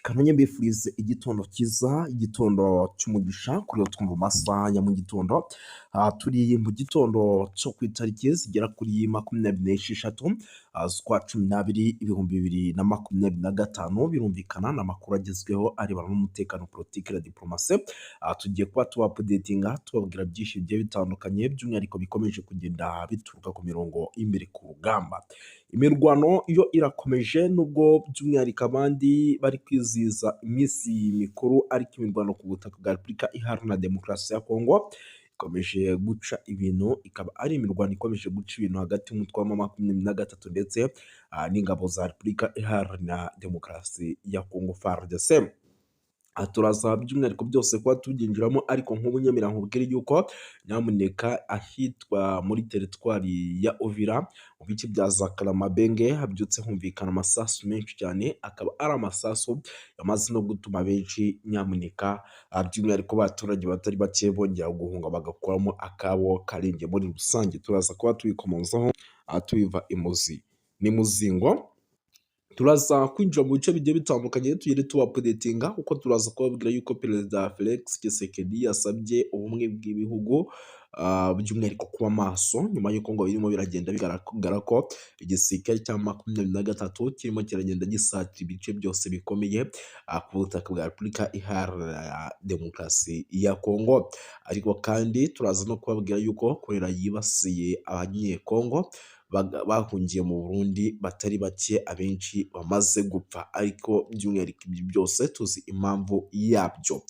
Kamenye mbifurize igitondo cyiza, igitondo cy'umugisha kuri twumva amasaha ya mu gitondo. Turi mu gitondo cyo ku itariki zigera kuri 26 z'ukwa 12 2025. Birumvikana n'amakuru agezweho arebana n'umutekano, politiki na diplomasi. Tugiye kuba tubapudetinga tubabwira byinshi bigiye bitandukanye, by'umwihariko bikomeje kugenda bituruka ku mirongo imbere ku rugamba. Imirwano yo irakomeje nubwo by'umwihariko abandi bari kwizihiza iminsi mikuru, ariko imirwano ku butaka bwa Repubulika Iharanira Demokarasi ya Kongo ikomeje guca ibintu, ikaba ari imirwano ikomeje guca ibintu hagati y'umutwe wa M23 ndetse n'ingabo za Repubulika Iharanira Demokarasi ya Kongo FARDC. Turaza by'umwihariko byose kuba tubyinjiramo, ariko nk'ubu nyemera nkubwire yuko nyamuneka ahitwa muri teritwari ya Uvira mu bice bya za Karamabenge habyutse humvikana amasasu menshi cyane, akaba ari amasasu yamaze no gutuma benshi nyamuneka by'umwihariko abaturage batari bake bongera guhunga bagakuramo akabo karenge. Muri rusange turaza kuba tubikomozaho tubiva imuzi n'imuzingo. Turaza kwinjira mu bice bigiye bitandukanye tugende tubapudetinga, kuko turaza kubabwira yuko Perezida Felix Tshisekedi yasabye ubumwe bw'ibihugu by'umwihariko kuba maso nyuma y'uko ngo birimo biragenda bigaragara ko igisirikare cya M23 kirimo kiragenda gisatira ibice byose bikomeye ku butaka bwa Repubulika Iharanira Demokarasi ya Kongo. Ariko kandi turaza no kubabwira yuko korera yibasiye abanyekongo bahungiye mu Burundi batari bake, abenshi bamaze gupfa, ariko by'umwihariko ibyo byose tuzi impamvu yabyo.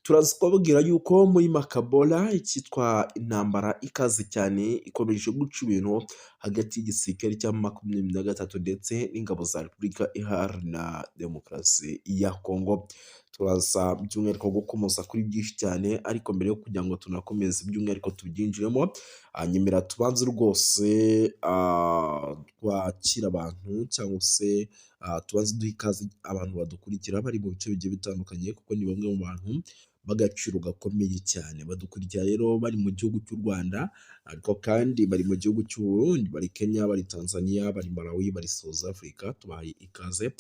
Turaza kubabwira yuko muri Makabola icyitwa intambara ikaze cyane ikomeje guca ibintu hagati y'igisirikare cya M23 ndetse n'ingabo za Repubulika Iharanira Demokarasi ya Kongo. Turaza by'umwihariko gukomoza kuri byinshi cyane, ariko mbere yo kugira ngo tunakomeze by'umwihariko tubyinjiremo, nyemera tubanze rwose twakira abantu cyangwa se tubanze duha ikaze abantu badukurikira bari mu bice bigiye bitandukanye, kuko ni bamwe mu bantu b'agaciro gakomeye cyane. Badukurikira rero bari mu gihugu cy'u Rwanda, ariko kandi bari mu gihugu cy'u Burundi, bari Kenya, bari Tanzania, bari Malawi, bari South Africa. Tubahaye ikaze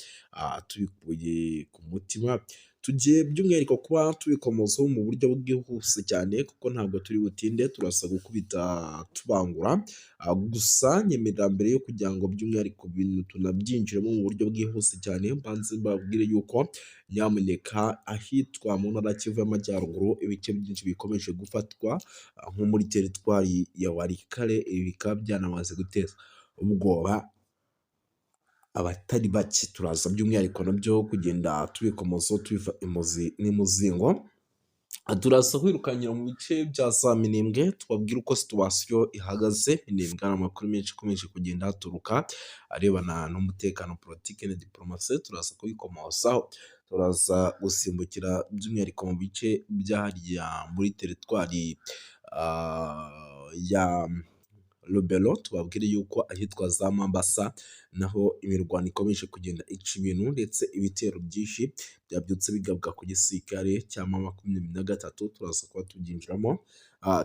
tubikuye ku mutima. Tugiye by'umwihariko kuba tubikomozaho mu buryo bwihuse cyane, kuko ntabwo turi butinde, turasa gukubita tubangura. Gusa nyemerera mbere yo kugira ngo by'umwihariko ibintu tunabyinjiremo mu buryo bwihuse cyane, mbanze mbabwire yuko nyamuneka ahitwa mu ntara Kivu y'Amajyaruguru ibice byinshi bikomeje gufatwa, nko muri teritwari ya Walikale. Ibi bikaba byanamaze guteza ubwoba abatari bake. Turaza by'umwihariko nabyo kugenda tubikomozaho tubiva imuzi n'imuzingo. Turaza kwirukanyira mu bice bya za Minembwe tubabwira uko situwasiyo ihagaze. Minembwe hari amakuru menshi akomeje kugenda haturuka arebana n'umutekano, politiki na diplomasi. Turaza kubikomozaho. Turaza gusimbukira by'umwihariko mu bice byahariya muri teritwari ya Lubero, tubabwire yuko ahitwa za Mambasa naho imirwano ikomeje kugenda ica ibintu, ndetse ibitero byinshi byabyutse bigabwa ku gisirikare cya M23. Turaza kuba tubyinjiramo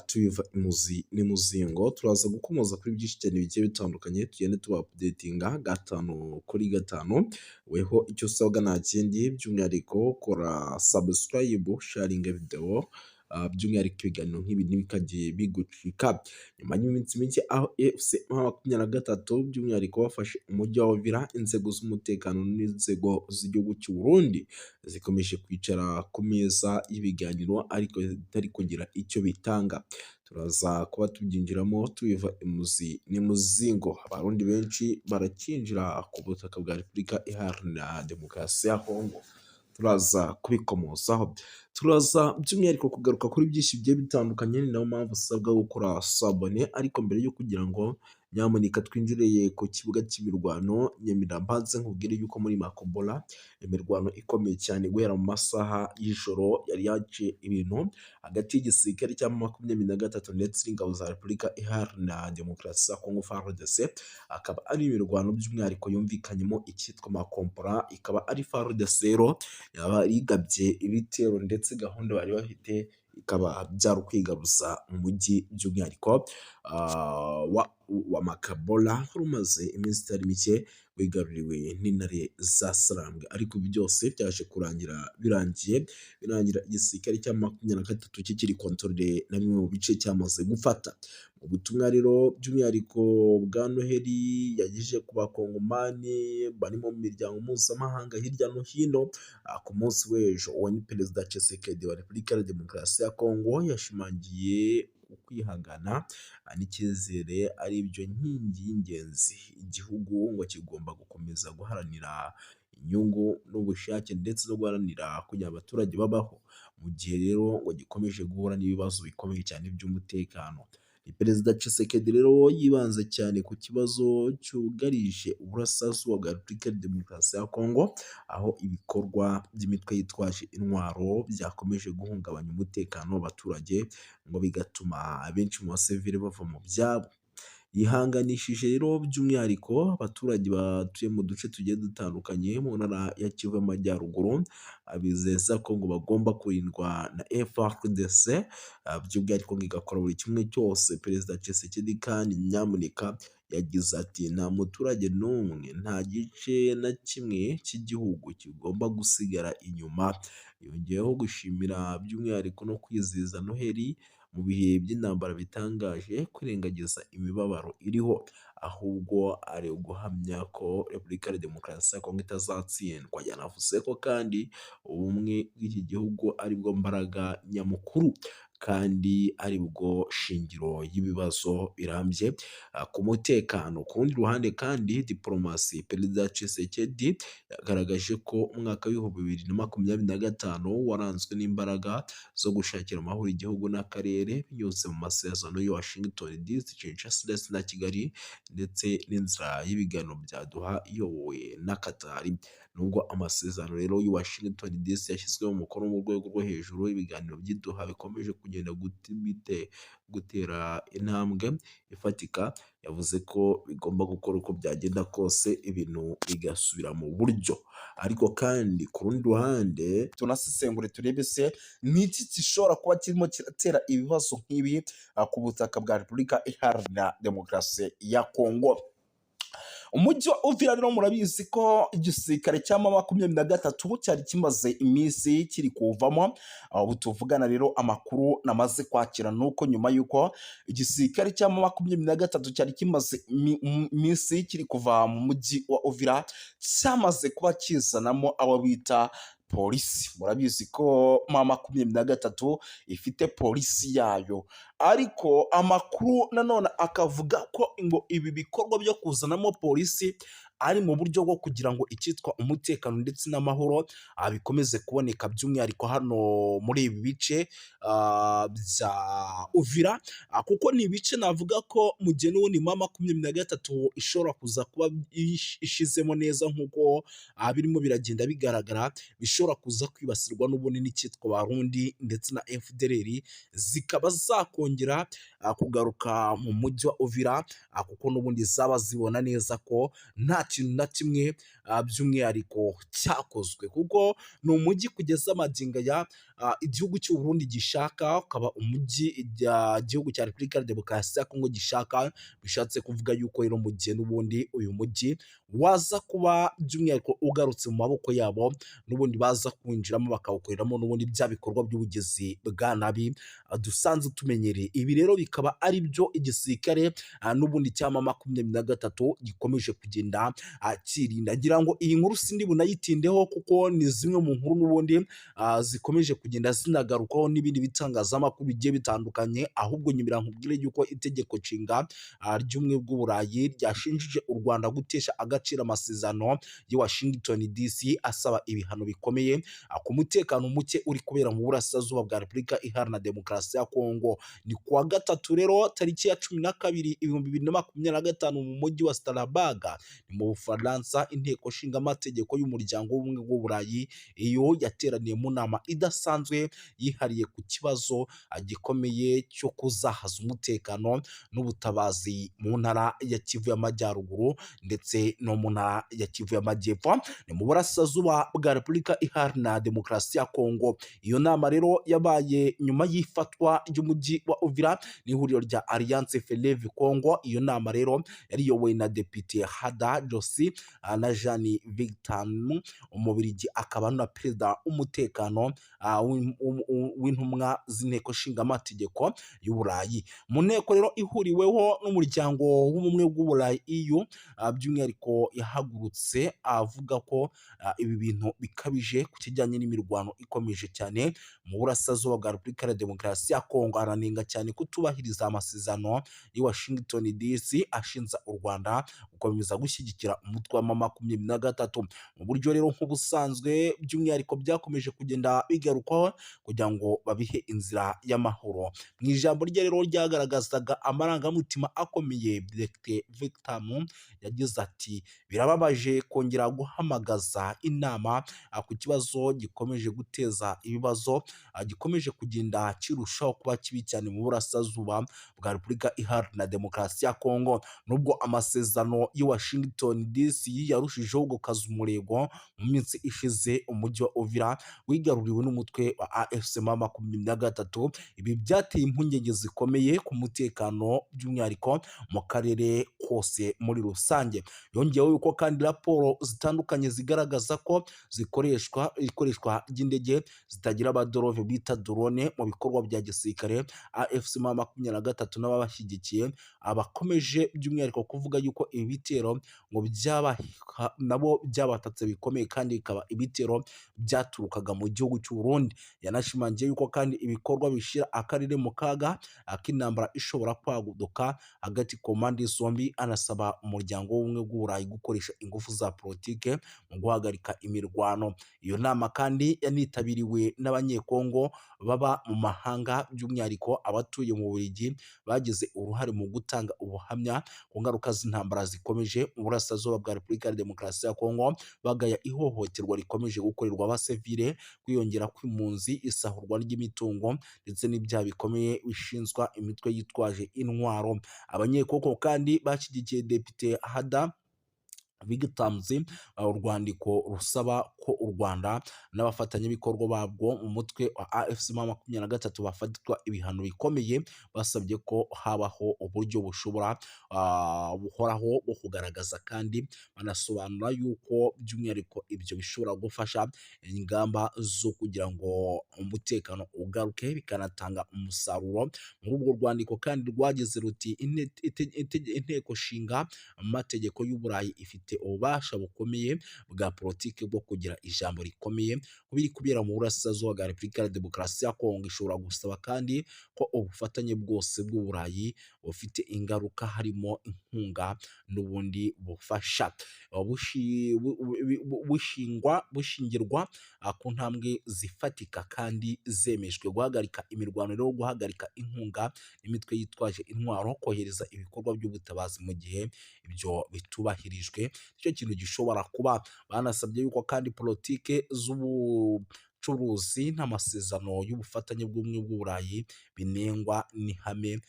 tubiva imuzi n'imuzingo. Turaza gukomoza kuri byinshi cyane bigiye bitandukanye, tugende tubapudetinga 5 kuri 5. Weho icyo usabwa nta kindi, by'umwihariko kora subscribe, sharing video, by'umwihariko ibiganiro nk'ibi ntibikajye bigucika. Nyuma y'iminsi mike aho M23 by'umwihariko bafashe umujyi wa Uvira, inzego z'umutekano n'inzego z'igihugu cy'u Burundi zikomeje kwicara ku meza y'ibiganiro, ariko zitari kugira icyo bitanga. Turaza kuba tubyinjiramo tubiva imuzi n'imuzingo. Abarundi benshi barakinjira ku butaka bwa Repubulika Iharanira Demokarasi ya Kongo. Turaza kubikomozaho. Turaza by'umwihariko kugaruka kuri byinshi bigiye bitandukanye, ni nayo mpamvu usabwa gukora sabone. Ariko mbere yo kugira ngo nyamuneka twinjiriye ku kibuga cy'imirwano, nyemera mbanze nkubwire yuko muri Makobola imirwano ikomeye cyane guhera mu masaha y'ijoro yari yaciye ibintu hagati y'igisirikare cya M23 ndetse n'ingabo za Repubulika Iharanira Demokarasi ya Kongo FARDC. Akaba ari imirwano by'umwihariko yumvikanyemo icyitwa Makompora, ikaba ari FARDC rero yaba yigabye ibitero, ndetse gahunda bari bafite ikaba byari ukwigaruza umujyi by'umwihariko wa wa Makabola rumaze iminsi itari mike wigaruriwe n'intare za Sarambwe, ariko ibi byose byaje birangira igisirikare cya 23 kikiri kontrole na bimwe mu bice cyamaze gufata. Mu butumwa rero by'umwihariko bwa Noheli yagejeje ku bakongomani bari mu miryango mpuzamahanga hirya no hino ku munsi w'ejo, uwo ni Perezida Tshisekedi wa Repubulika ya Demokarasi ya Kongo yashimangiye ukwihangana n'icyizere ari byo nkingi y'ingenzi igihugu ngo kigomba gukomeza guharanira inyungu n'ubushake ndetse no guharanira kugira abaturage babaho mu gihe rero ngo gikomeje guhura n'ibibazo bikomeye cyane by'umutekano. Perezida Tshisekedi rero yibanze cyane ku kibazo cyugarije uburasirazuba bwa Repubulika ya Demokarasi ya Kongo, aho ibikorwa by'imitwe yitwaje intwaro byakomeje guhungabanya umutekano w'abaturage ngo bigatuma abenshi mu basivili bava mu byabo. Yihanganishije rero by'umwihariko abaturage batuye mu duce tugiye dutandukanye mu ntara ya Kivu y'Amajyaruguru, abizeza ko ngo bagomba kurindwa na FARDC by'umwihariko ngo igakora buri kimwe cyose. Perezida Tshisekedi kandi nyamuneka yagize ati nta muturage n'umwe, nta gice na kimwe cy'igihugu kigomba gusigara inyuma. Yongeyeho gushimira by'umwihariko no kwizihiza Noheli mu bihe by'intambara bitangaje kwirengagiza imibabaro iriho, ahubwo ari uguhamya ko Repubulika ya Demokarasi ya Kongo itazatsindwa. Yanavuze ko kandi ubumwe bw'iki gihugu ari bwo mbaraga nyamukuru kandi ari bwo shingiro y'ibibazo birambye ku mutekano. Ku rundi ruhande kandi diplomasi, Perezida Tshisekedi yagaragaje ko umwaka w'2025 waranzwe n'imbaraga zo gushakira amahoro igihugu n'akarere binyuze mu masezerano ya Washington DC, Kinshasa ndetse na Kigali, ndetse n'inzira y'ibiganiro bya Doha iyobowe na Qatar. Nubwo amasezerano rero ya Washington DC yashyizweho umukono mu rwego rwo hejuru, ibiganiro by'i Doha bikomeje kugenda gutera intambwe ifatika. Yavuze ko bigomba gukora uko byagenda kose ibintu bigasubira mu buryo. Ariko kandi ku rundi ruhande tunasesengure turebe se n'iki gishobora kuba kirimo kiratera ibibazo nk'ibi ku butaka bwa Repubulika Iharanira Demokarasi ya Kongo. Umujyi wa Uvira rero murabizi ko igisirikare cya M23 cyari kimaze iminsi kiri kuvamo. Ubu tuvugana rero amakuru namaze kwakira nuko nyuma yuko igisirikare cya M23 cyari kimaze iminsi kiri kuva mu mujyi wa Uvira, cyamaze kuba kizanamo abo bita polisi. Murabizi ko M23 ifite polisi yayo, ariko amakuru nanone akavuga ko ngo ibi bikorwa byo kuzanamo polisi ari mu buryo bwo kugira ngo icyitwa umutekano ndetse n'amahoro bikomeze kuboneka by'umwihariko hano muri ibi bice bya Uvira, kuko ni ibice navuga ko mu gihe n'ubundi M23 ishobora kuza kuba ishizemo neza nk'uko birimo biragenda bigaragara, bishobora kuza kwibasirwa n'ubundi n'icyitwa Barundi ndetse na FDLR, zikaba zakongera kugaruka mu mujyi wa Uvira, kuko n'ubundi zaba zibona neza ko nta kintu na kimwe by'umwihariko cyakozwe, kuko ni umujyi kugeza amagingo ya igihugu cy'u Burundi gishaka, ukaba umujyi igihugu cya Repubulika ya Demokarasi ya Kongo gishaka. Bishatse kuvuga yuko rero mu gihe n'ubundi uyu mujyi waza kuba by'umwihariko ugarutse mu maboko yabo, n'ubundi baza kwinjiramo bakawukoreramo n'ubundi bya bikorwa by'ubugizi bwa nabi dusanzwe tumenyereye. Ibi rero bikaba ari byo igisirikare n'ubundi cya M23 gikomeje kugenda kirinda. Ngira ngo iyi nkuru sindi bunayitindeho kuko ni zimwe mu nkuru n'ubundi zikomeje kugenda zinagarukaho n'ibindi bitangazamakuru bigiye bitandukanye, ahubwo nyimira nkubwire yuko itegeko nshinga ry'ubumwe bw'Uburayi ryashinjije u Rwanda gutesha agaciro amasezerano ya Washington DC asaba ibihano bikomeye ku mutekano muke uri kubera mu burasirazuba bwa Repubulika Iharanira Demokarasi ya Kongo. Ni kuwa gatatu rero tariki ya 12 2025 mu mujyi wa Strasbourg ni mu Bufaransa, inteko nshinga amategeko y'umuryango w'ubumwe bw'Uburayi iyo yateraniye mu nama idasanzwe yihariye ku kibazo gikomeye cyo kuzahaza umutekano n'ubutabazi mu ntara ya Kivu y'Amajyaruguru ndetse no no mu ntara ya Kivu y'Amajyepfo, ni mu burasirazuba bwa Repubulika Iharanira Demokarasi ya Kongo. Iyo nama rero yabaye nyuma y'ifatwa ry'umujyi wa Uvira n'ihuriro rya Alliance Fleuve Congo. Iyo nama rero yari iyobowe na Depite Hada Josi na Jean Victor Umubirigi, akaba na perezida w'umutekano w'intumwa z'inteko nshingamategeko y'Uburayi. Mu nteko rero ihuriweho n'umuryango w'ubumwe bw'Uburayi EU, by'umwihariko yahagurutse avuga ko ibi bintu bikabije ku kijyanye n'imirwano ikomeje cyane mu burasirazuba bwa Repubulika ya Demokarasi ya Kongo. Aranenga cyane kutubahiriza amasezerano y'i Washington DC ashinja u Rwanda gukomeza gushyigikira umutwe wa M23 mu buryo rero nk'ubusanzwe, by'umwihariko byakomeje kugenda bigarukwaho kugira ngo babihe inzira y'amahoro. Mu ijambo rye rero ryagaragazaga amarangamutima akomeye, Dr Victor yagize ati birababaje kongera guhamagaza inama ku kibazo gikomeje guteza ibibazo, gikomeje kugenda kirushaho kuba kibi cyane mu burasirazuba bwa Repubulika Iharanira Demokarasi ya Kongo. Nubwo amasezerano y'i Washington DC yarushijeho gukaza umurego mu minsi ishize, umujyi wa Uvira wigaruriwe n'umutwe wa AFC M23. Ibi byateye impungenge zikomeye ku mutekano, by'umwihariko mu karere kose muri rusange. Yongeyeho yuko kandi raporo zitandukanye zigaragaza ko ikoreshwa ry'indege zitagira abadorove bita drone mu bikorwa bya gisirikare. AFC M23 n'ababashyigikiye abakomeje by'umwihariko kuvuga yuko ibi bitero ngo nabo byabatatse bikomeye, kandi bikaba ibitero byaturukaga mu gihugu cy'u Burundi. Yanashimangiye yuko kandi ibikorwa bishyira akarere mu kaga k'intambara ishobora kwaduka hagati ku mpande zombi. Anasaba umuryango w'ubumwe bw'Uburayi gukoresha ingufu za politike mu guhagarika imirwano. Iyo nama kandi yanitabiriwe n'abanyekongo baba mu mahanga, by'umwihariko abatuye mu Bubiligi bagize uruhare mu gutanga ubuhamya ku ngaruka z'intambara zikomeje mu burasirazuba bwa Repubulika ya Demokarasi ya Kongo, bagaya ihohoterwa rikomeje gukorerwa abasivile, kwiyongera kw'impunzi, isahurwa ry'imitungo ndetse n'ibyaha bikomeye bishinzwa imitwe yitwaje intwaro. Abanyekongo kandi bashyigikiye Depite Hada Victor urwandiko rusaba ko u Rwanda n'abafatanyabikorwa babwo mu mutwe wa AFC M23 bafatirwa ibihano bikomeye. Basabye ko habaho uburyo buhoraho bwo kugaragaza, kandi banasobanura yuko by'umwihariko ibyo bishobora gufasha ingamba zo kugira ngo umutekano ugaruke, bikanatanga umusaruro. Muri urwo rwandiko kandi rwagize ruti inteko nshinga amategeko y'Uburayi ifite ububasha bukomeye bwa politiki bwo kugira ijambo rikomeye kubiri kubera mu burasirazuba bwa Repubulika ya Demokarasi ya Kongo. Ishobora gusaba kandi ko ubufatanye bwose bw'Uburayi bufite ingaruka, harimo inkunga n'ubundi bufasha, bushingirwa ku ntambwe zifatika kandi zemejwe. Guhagarika imirwano rero, guhagarika inkunga n'imitwe yitwaje intwaro, kohereza ibikorwa by'ubutabazi mu gihe ibyo bitubahirijwe, icyo kintu gishobora kuba. Banasabye yuko kandi politike z'ubucuruzi n'amasezerano y'ubufatanye bw'ubumwe bw'Uburayi binengwa n'ihame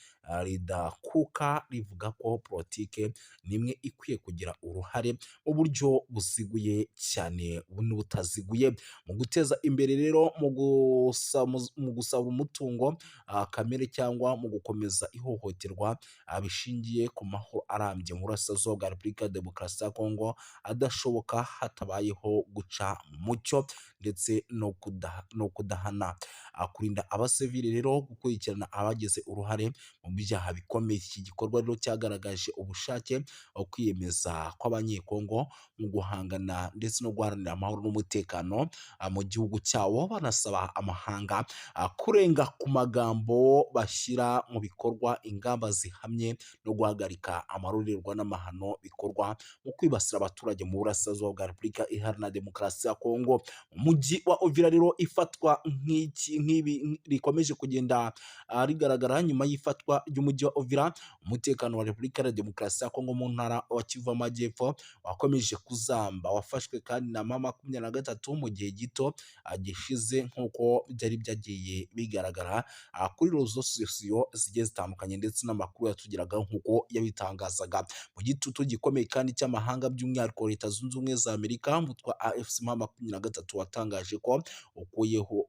ridakuka rivuga ko politike nimwe ikwiye kugira uruhare mu buryo buziguye cyane n'ubutaziguye mu guteza imbere rero mu gusaba umutungo kamere, cyangwa mu gukomeza ihohoterwa bishingiye ku mahoro arambye mu burasirazuba bwa Repubulika ya Demokarasi ya Kongo adashoboka hatabayeho guca mucyo ndetse no kudahana. Kurinda abasivili rero, gukurikirana abagize uruhare mu byaha bikomeye. Iki gikorwa rero cyagaragaje ubushake kwiyemeza kw'abanyekongo mu guhangana ndetse no guharanira amahoro n'umutekano mu gihugu cyabo. Banasaba amahanga kurenga ku magambo, bashyira mu bikorwa ingamba zihamye no guhagarika amarorerwa n'amahano bikorwa mu kwibasira abaturage mu burasirazuba bwa Repubulika Iharanira Demokarasi ya Kongo. Umujyi wa Uvira rero ifatwa nk'ibi rikomeje kugenda rigaragara nyuma y'ifatwa ry'umujyi wa Uvira. Umutekano wa Repubulika ya Demokarasi ya Kongo mu ntara wa Kivu y'Amajyepfo wakomeje kuzamba, wafashwe kandi na M23 mu gihe gito gishize nk'uko byari byagiye bigaragara kuri rezo sosiyo zigiye zitandukanye, ndetse n'amakuru yatugeraga nk'uko yabitangazaga. Mu gitutu gikomeye kandi cy'amahanga by'umwihariko Leta Zunze Ubumwe za Amerika, umutwe wa AFC M23 watangaje ko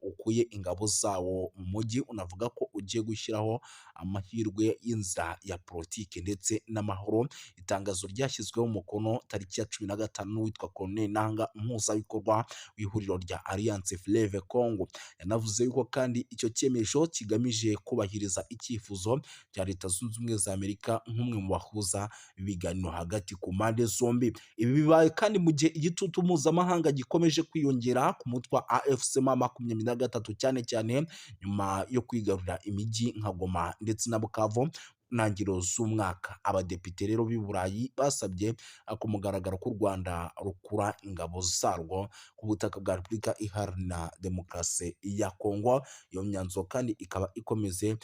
ukuye ingabo zawo mu mujyi, unavuga ko ugiye gushyiraho amahirwe y'inzira ya politiki ndetse n'amahoro. Itangazo ryashyizweho umukono tariki ya 15 witwa Colonel Nanga, umuhuzabikorwa w'ihuriro rya Alliance Fleuve Congo, yanavuze yuko kandi icyo cyemezo kigamije kubahiriza icyifuzo cya Leta Zunze Ubumwe za Amerika nk'umwe mu bahuza ibiganiro hagati ku mpande zombi. Ibi bibaye kandi mu gihe igitutu mpuzamahanga gikomeje kwiyongera ku mutwe wa AFC M23, cyane cyane nyuma yo kwigarurira imijyi nka Goma ndetse na Bukavu ntangiriro z'umwaka. Abadepite rero b'i Burayi basabye ku mugaragaro ko u Rwanda rukura ingabo zarwo ku butaka bwa Repubulika Iharanira Demokarasi ya Kongo. Iyo myanzuro kandi ikaba ikomeze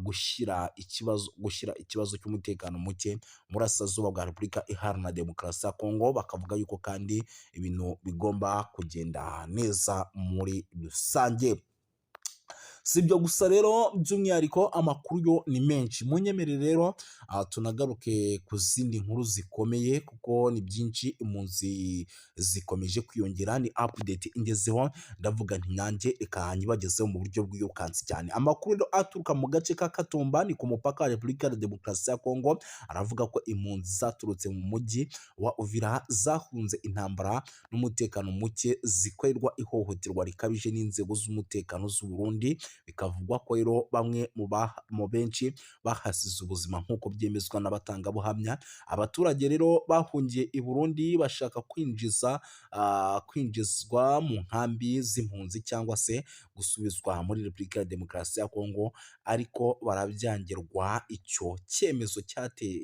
gushyira ikibazo cy'umutekano muke mu burasirazuba bwa Repubulika Iharanira Demokarasi ya Kongo. Bakavuga yuko kandi ibintu bigomba kugenda neza muri rusange. Si ibyo gusa rero, by'umwihariko amakuru yo ni menshi. Munyemerere rero tunagaruke ku zindi nkuru zikomeye kuko ni byinshi. Impunzi zikomeje kwiyongera, ni update ingezeho, ndavuga nti nanjye reka nyibagezeho mu buryo bw'iyokansi cyane. Amakuru rero aturuka mu gace ka Katumba, ni ku mupaka wa Repubulika ya Demokarasi ya Kongo, aravuga ko impunzi zaturutse mu mujyi wa Uvira zahunze intambara n'umutekano muke, zikorerwa ihohoterwa rikabije n'inzego z'umutekano z'u Burundi. Bikavugwa ko rero bamwe mu benshi bahasize ubuzima nk'uko byemezwa n'abatangabuhamya. Abaturage rero bahungiye i Burundi bashaka kwinjizwa mu nkambi z'impunzi cyangwa se gusubizwa muri Repubulika ya Demokarasi ya Kongo, ariko barabyangirwa. Icyo cyemezo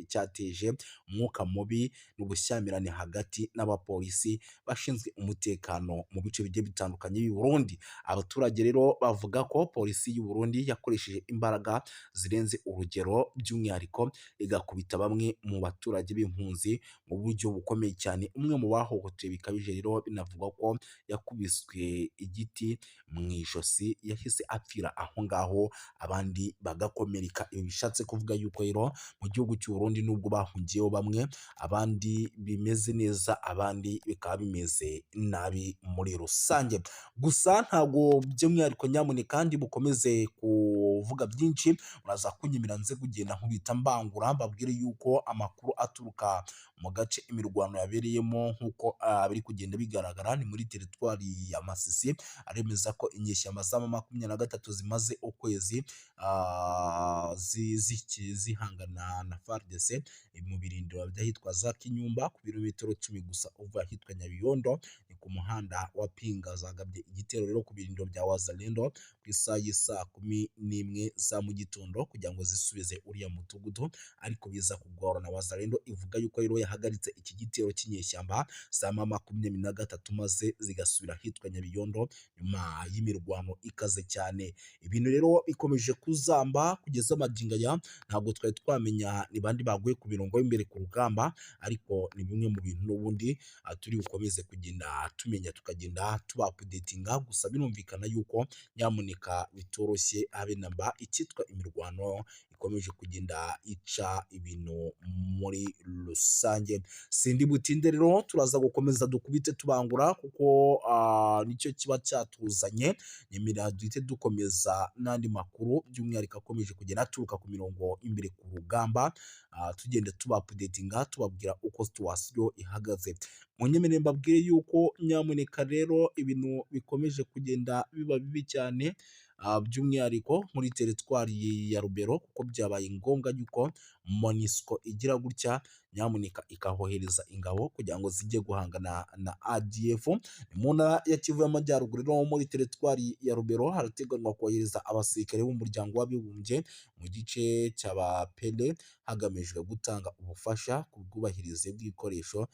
cyateje umwuka mubi n'ubushyamirane hagati n'abapolisi bashinzwe umutekano mu bice bigiye bitandukanye b'i Burundi. Abaturage rero bavuga ko polisi y'u Burundi yakoresheje imbaraga zirenze urugero, by'umwihariko igakubita bamwe mu baturage b'impunzi mu buryo bukomeye cyane. Umwe mu bahohotewe bikabije rero binavugwa ko yakubiswe igiti mu ijosi, yahise apfira aho ngaho, abandi bagakomereka. Ibi bishatse kuvuga yuko rero mu gihugu cy'u Burundi nubwo bahungiyeho bamwe, abandi bimeze neza, abandi bikaba bimeze nabi muri rusange. Gusa ntabwo by'umwihariko nyamuneka kandi bukomeze kuvuga byinshi, muraza kunyemera nze kugenda nkubita mbangura mbabwire yuko amakuru aturuka mu gace imirwano yabereyemo nk'uko biri kugenda bigaragara ni muri teritwari ya Masisi, aremeza ko inyeshyamba za M23 zimaze ukwezi zihangana na FARDC mu birindiro by'ahitwa za Kinyumba, ku birometero 10 gusa uva ahitwa Nyabiyondo, ni ku muhanda wa Pinga. Zagabye igitero rero ku birindiro bya Wazalendo ku isaha y'isa 11 za mu gitondo kugira ngo zisubize uriya mudugudu, ariko biza kugorana. Wazalendo ivuga yuko rero yahagaritse iki gitero cy'inyeshyamba za M23 maze zigasubira ahitwa Nyabiyondo nyuma y'imirwano ikaze cyane. Ibintu rero bikomeje kuzamba kugeza magingo aya, ntabwo twari twamenya ni bandi baguye ku mirongo y'imbere ku rugamba, ariko ni bimwe mu bintu n'ubundi turi bukomeze kugenda tumenya, tukagenda tuba updatinga. Gusa birumvikana yuko nyamuneka bitoroshye habe namba, icyitwa imirwano ikomeje kugenda ica ibintu muri rusange. Sindi butinde rero, turaza gukomeza dukubite tubangura kuko nicyo kiba cyatuzanye. Nyemera duhite dukomeza n'andi makuru by'umwihariko akomeje kugenda aturuka ku mirongo imbere ku rugamba, tugenda tuba updatinga tubabwira uko situation ihagaze. Munyemerere mbabwire yuko nyamuneka rero ibintu bikomeje kugenda biba bibi cyane, by'umwihariko muri teritwari ya Rubero, kuko byabaye ngombwa yuko MONUSCO igira gutya nyamuneka ikahohereza ingabo kugira ngo zijye guhangana na ADF. Ni mu ntara ya Kivu y'Amajyaruguru no muri teritwari ya Rubero harateganywa kohereza abasirikare b'umuryango w'abibumbye mu gice cy'abapele hagamijwe gutanga ubufasha ku bwubahirize bw'ibikoresho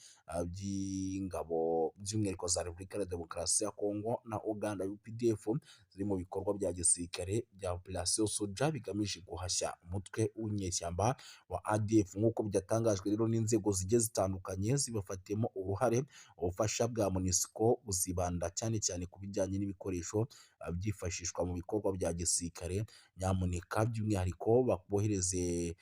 by'ingabo by'umwihariko za Repubulika ya Demokarasi ya Kongo na Uganda UPDF ziri mu bikorwa bya gisirikare bya Operation Soja bigamije guhashya umutwe w'inyeshyamba wa ADF. Nk'uko byatangajwe rero n'inzego zigiye zitandukanye zibafatiyemo uruhare, ubufasha bwa MONUSCO buzibanda cyane cyane ku bijyanye n'ibikoresho byifashishwa mu bikorwa bya gisirikare. Nyamuneka by'umwihariko babohereze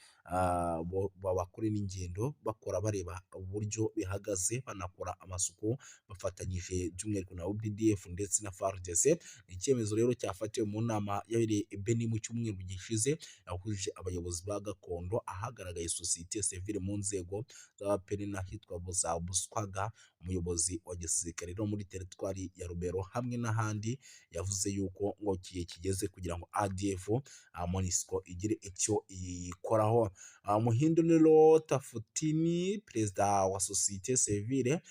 bakore n'ingendo bakora bareba uburyo bihagaze, banakora amasuku bafatanyije by'umwihariko na UPDF ndetse na FARDC. Ni icyemezo rero cyafatiwe mu nama yabereye Beni mu cyumweru gishize yahuje abayobozi ba gakondo, ahagaragaye sosiyete sivile mu nzego z'abaperi n'ahitwa za Buswaga. Umuyobozi wa gisirikare rero muri teritwari ya Rubero hamwe n'ahandi yavuze yuko ngo kiye kigeze kugira ngo ADF MONUSCO igire icyo ikoraho. Muhindo rero Tafutini, perezida wa sosiyete sivile